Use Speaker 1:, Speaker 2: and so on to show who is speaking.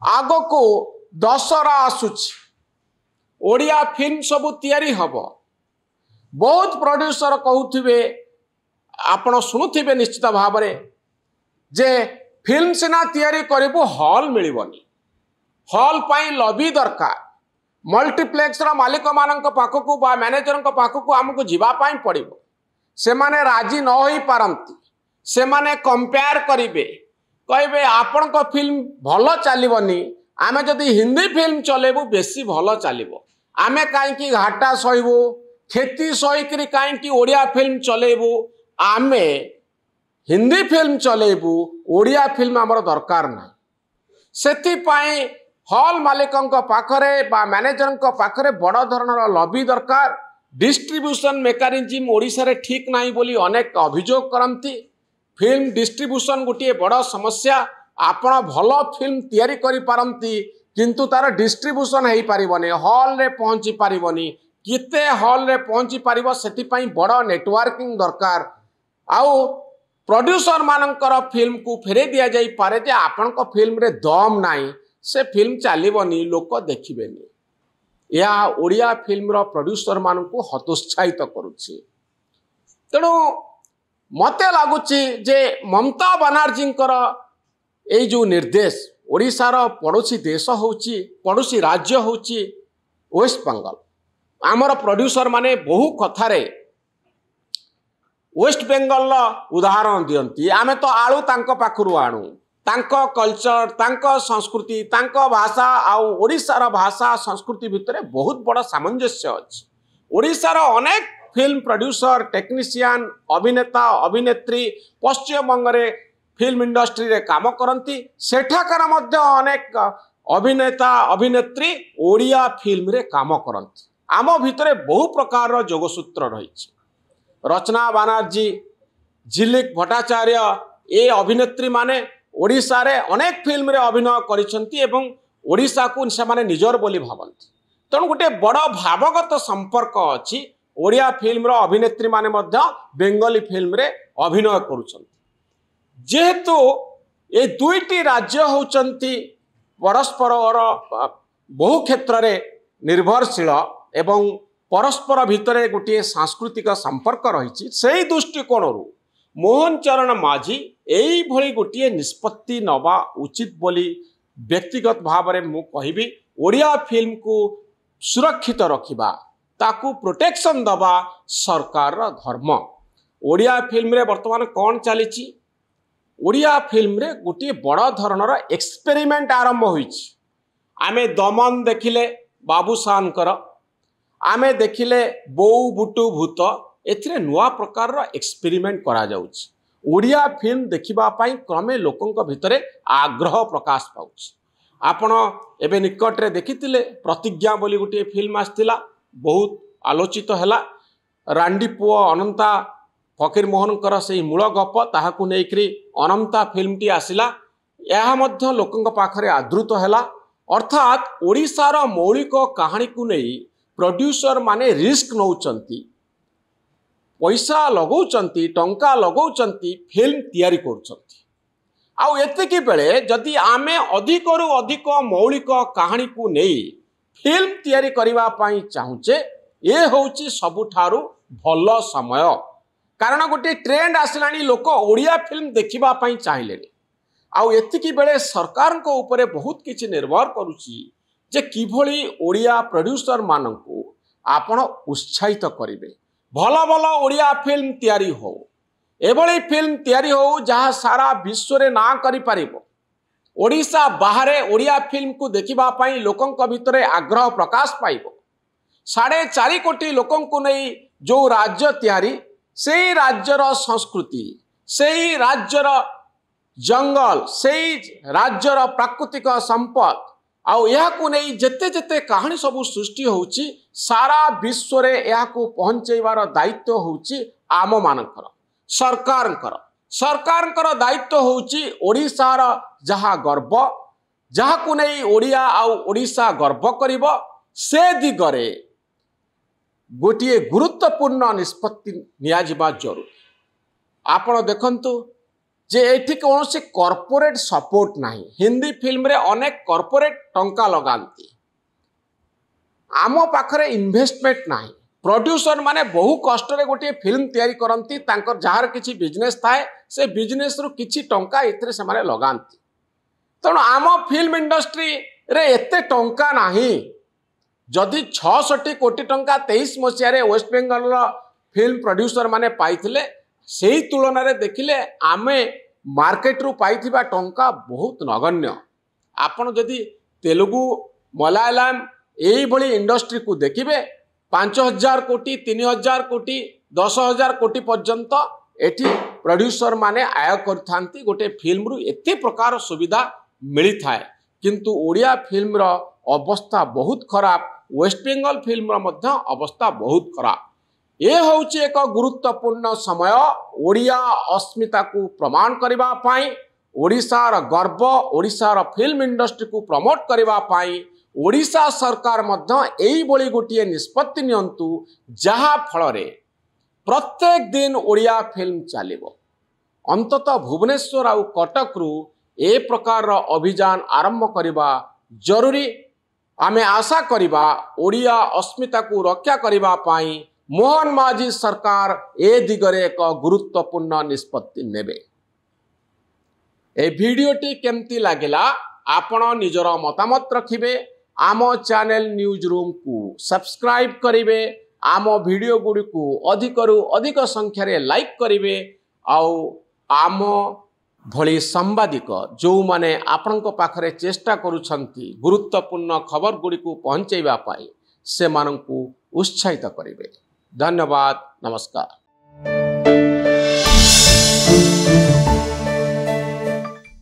Speaker 1: आग को दशहरा आसुची ओडिया फिल्म सब तैयारी हब बहुत प्रोड्यूसर कहूथिबे आपण शुणुथिबे निश्चित भाव जे फिल्म सिना तैयारी करिबु हॉल मिलिबनी हॉल पाई लॉबी दरकार मल्टीप्लेक्स रा मालिक मानक पाखकु बा मैनेजर पाखकु आमको जीवा पाई पड़िबो से माने राजी न होई पारंती से माने कंपेयर करिवे कहबे आपण को फिल्म भलो चलिबनी आमे जदि हिंदी फिल्म चलेबु बेसी भलो चलिबो आमे काई की घाटा सहिबु खेती सहिकरी काई की ओडिया फिल्म चलेबु आमे हिंदी फिल्म चलेबु ओडिया फिल्म हमर दरकार ना सेति पाई हॉल मालिकंक पाखरे बा मैनेजरंक पाखरे बड़ धरणर लॉबी दरकार डिस्ट्रीब्यूशन मेकानिज्म ओडिसा रे ठीक नाही बोली अनेक अभियोग करंती फिल्म डिस्ट्रीब्यूशन गोटे बड़ समस्या आपण भलो फिल्म तैयारी करि पारंती किंतु तार डिस्ट्रीब्यूशन हेई पारिबनी हॉल रे पहुंची पारिबनी किते हॉल रे पहुंची पारिबो सेति पाई बड़ नेटवर्किंग दरकार आउ प्रोड्यूसर मानकर फिल्म को फेरे दिया जाई पारे जे आपण को फिल्म रे दम नाही से फिल्म चलिबनी लोक देखिबेनी या ओडिया फिल्म रो प्रोड्यूसर मान को हतोत्साहित करुछि तेणु मते लागुछि जे ममता बनर्जी ए जो निर्देश ओडिशार पड़ोसी देश होची पड़ोसी राज्य होची वेस्ट बंगाल आमर प्रोड्यूसर माने बहु कथारे वेस्ट बेंगल उदाहरण दियंती आमे तो आलू तांको पाखरु आणु तांको कल्चर तांको संस्कृति तांको भाषा आउ ओडिशार भाषा संस्कृति भितरे बहुत बड़ सामंजस्य अछि ओडिशार अनेक फिल्म प्रोड्यूसर टेक्नीशियन अभिनेता अभिनेत्री पश्चिम बंगरे फिल्म इंडस्ट्री रे काम करती सेठाकार मध्य अनेक अभिनेता अभिनेत्री ओडिया फिल्म रे काम करती आम भितरे बहु प्रकार जोगसूत्र रही रचना बनर्जी झिलिक भट्टाचार्य ए अभिनेत्री माने ओडिशा रे अनेक फिल्म रे अभिनय करिसंती एवं ओडिशा को से माने निजर बोली भावंती तेणु गोटे बड़ भावगत संपर्क अछि ओडिया फिल्म रो अभिनेत्री माने मध्य बेंगली फिल्म रे अभिनय करुछंती जेहेतु ए दुईटी राज्य होचंती परस्पर बहु क्षेत्र रे निर्भरशील एवं परस्पर भितरे गोटे सांस्कृतिक संपर्क रही से दृष्टिकोण मोहन चरण माझी यही भली गोटे निष्पत्ति नवा उचित बोली व्यक्तिगत भाव में मु कहिबी ओडिया फिल्म को सुरक्षित रखिबा ताकू प्रोटेक्शन दबा सरकार धर्म ओडिया फिल्म रे वर्तमान कौन चली ओडिया फिल्म रे गोटे बड़ धरणर एक्सपेरिमेंट आरंभ होईछि आमे दमन देखिले बाबूसानकर आमे देखिले बोऊ बुटू भूत एथिरे नुआ प्रकार एक्सपेरिमेंट करा जाउछि ओडिया फिल्म देखिबा पाई क्रमे लोकंक भितरे आग्रह प्रकाश पाउछि आपण एबे निकट रे देखितिले प्रतिज्ञा बोली गोटे फिल्म आस्तिला बहुत आलोचित हैला रांडी पुओ अनंता फकीर मोहनकर से मूल गप ताहाकु नेकरी अनंता फिल्म टी आसिला यह मध्य लोकंक पाखरे आदृत हैला अर्थात ओडिशार मौलिक कहानी को नहीं प्रोड्यूसर माने रिस्क नौचंती पैसा लगौचंती टंका लगौचंती फिल्म तैयारी करुचंती आउ एतिकी बेले जदि आमे अधिकरु अधिक मौलिक कहानी को नहीं फिल्म तैयारी करिवा पाई चाहुचे ए होउची सबुठारु भलो समय कारण गोटे ट्रेंड आसिलानी लोक ओडिया फिल्म देखिबा पाई चाहिलेनी आउ एतिकी बेले सरकार को ऊपर बहुत किछि निर्भर करुची जे किभली ओडिया प्रोड्यूसर मानकू आपण उत्साहित करिवे भलो भलो ओडिया फिल्म तैयारी हो एभली फिल्म तैयारी हो जहाँ सारा विश्व रे ना करि पारिबो ओडिशा बाहरे ओडिया फिल्म को देखिबा पाई लोकंक भितरे आग्रह प्रकाश पाइबो 4.5 कोटी लोकंकु नहीं जो राज्य तैयारी से राज्यर संस्कृति से राज्यर जंगल से राज्यर प्राकृतिक संपद आउ यह को नहीं जेते जेते कहानी सब सृष्टि होउची सारा विश्व रे यह को पहुंचेबार दायित्व होउची आम मानकर सरकार दायित्व होउची ओडिशार जहा गर्व जहा को नहीं ओडिया आउ ओडिशा गर्व करिबो से दिगरे गोटे गुरुत्वपूर्ण निष्पत्ति नियाजिबा जरूर आपण देखंतु जे एठी कौन से कॉर्पोरेट सपोर्ट नहीं। हिंदी फिल्म रे अनेक कॉर्पोरेट टंका लगाती, आम पाखरे इन्वेस्टमेंट नहीं। प्रोड्यूसर माने बहु कष्ट रे गोटे फिल्म तैयारी करती, तांकर जार किछि बिजनेस थाए, से बिजनेस रु किछि टंका एथरे से माने लगाती। तेणु आम फिल्म इंडस्ट्री रे एते टंका नाही। जदि 66 कोटी टंका 23 मसीह वेस्ट बेंगल फिल्म प्रोड्यूसर माने पाइथिले, सेही तुलन रे देखिले आमे मार्केट रु पाइथिबा टंका बहुत नगण्य। आपण जदि तेलुगु मलयालम एही भली इंडस्ट्री को देखिबे 5000 कोटी 3000 कोटी 10000 कोटी पर्यंत एठी प्रोड्यूसर माने आय करथांती। गोटे फिल्म रु एते प्रकार सुविधा मिली थाए, किंतु ओडिया फिल्म रो अवस्था बहुत खराब। वेस्ट बेंगल फिल्म रो मध्य अवस्था बहुत खराब। ये होउची एक गुरुत्वपूर्ण समय ओडिया अस्मिता को प्रमाण करबा पाई, ओडिशार गर्व, ओडिशार फिल्म इंडस्ट्री को प्रमोट करबा पाई ओडिशा सरकार मध्य एई बोली गोटिए निष्पत्ति नियंतु, जहा फलरे प्रत्येक दिन ओडिया फिल्म चलिबो। अंततः भुवनेश्वर आउ कटक रु ए प्रकार अभियान आरंभ करबा जरूरी। आमे आशा करिबा ओडिया अस्मिता को रक्षा करबा पाई मोहन माझी सरकार ए दिगरे एक गुरुत्वपूर्ण निष्पत्ति नेबे। ए भिडियोटी केमती लागिला आपण निजर मतामत रखिबे। आम चैनल न्यूज रूम को सब्सक्राइब करिवे, आम वीडियो गुडी को अधिक रु अधिक संख्या रे लाइक करिवे, आउ आम भली सांबादिक जो माने आपनक पाखरे चेष्टा करूछंती गुरुत्वपूर्ण खबर गुडी को पहुंचैबा पाई से माननकु उत्साहित करिवे। धन्यवाद, नमस्कार।